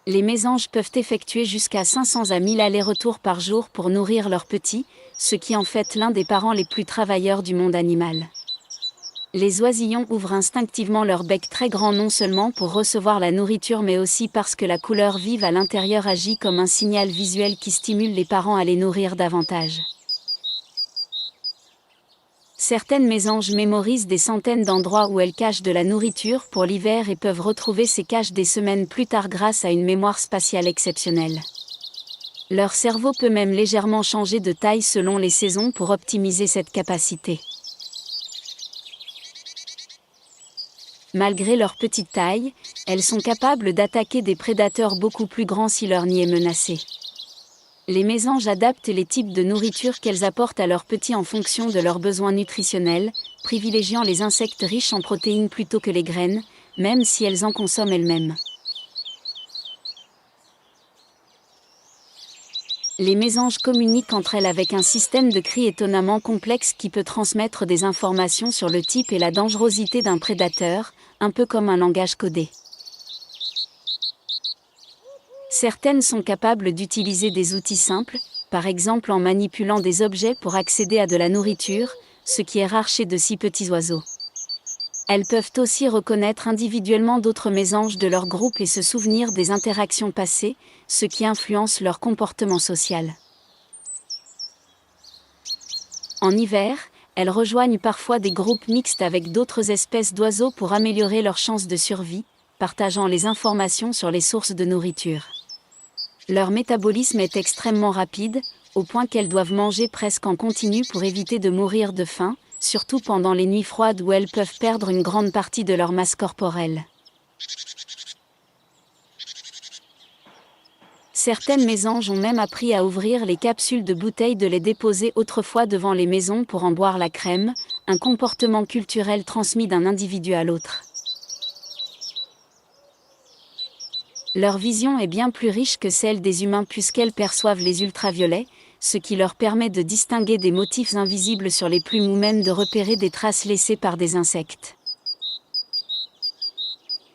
Les mésanges peuvent effectuer jusqu'à 500 à 1000 allers-retours par jour pour nourrir leurs petits, ce qui en fait l'un des parents les plus travailleurs du monde animal. Les oisillons ouvrent instinctivement leur bec très grand non seulement pour recevoir la nourriture mais aussi parce que la couleur vive à l'intérieur agit comme un signal visuel qui stimule les parents à les nourrir davantage. Certaines mésanges mémorisent des centaines d'endroits où elles cachent de la nourriture pour l'hiver et peuvent retrouver ces caches des semaines plus tard grâce à une mémoire spatiale exceptionnelle. Leur cerveau peut même légèrement changer de taille selon les saisons pour optimiser cette capacité. Malgré leur petite taille, elles sont capables d'attaquer des prédateurs beaucoup plus grands si leur nid est menacé. Les mésanges adaptent les types de nourriture qu'elles apportent à leurs petits en fonction de leurs besoins nutritionnels, privilégiant les insectes riches en protéines plutôt que les graines, même si elles en consomment elles-mêmes. Les mésanges communiquent entre elles avec un système de cris étonnamment complexe qui peut transmettre des informations sur le type et la dangerosité d'un prédateur, un peu comme un langage codé. Certaines sont capables d'utiliser des outils simples, par exemple en manipulant des objets pour accéder à de la nourriture, ce qui est rare chez de si petits oiseaux. Elles peuvent aussi reconnaître individuellement d'autres mésanges de leur groupe et se souvenir des interactions passées, ce qui influence leur comportement social. En hiver, elles rejoignent parfois des groupes mixtes avec d'autres espèces d'oiseaux pour améliorer leurs chances de survie, partageant les informations sur les sources de nourriture. Leur métabolisme est extrêmement rapide, au point qu'elles doivent manger presque en continu pour éviter de mourir de faim, surtout pendant les nuits froides où elles peuvent perdre une grande partie de leur masse corporelle. Certaines mésanges ont même appris à ouvrir les capsules de bouteilles de lait déposées autrefois devant les maisons pour en boire la crème, un comportement culturel transmis d'un individu à l'autre. Leur vision est bien plus riche que celle des humains puisqu'elles perçoivent les ultraviolets, ce qui leur permet de distinguer des motifs invisibles sur les plumes ou même de repérer des traces laissées par des insectes.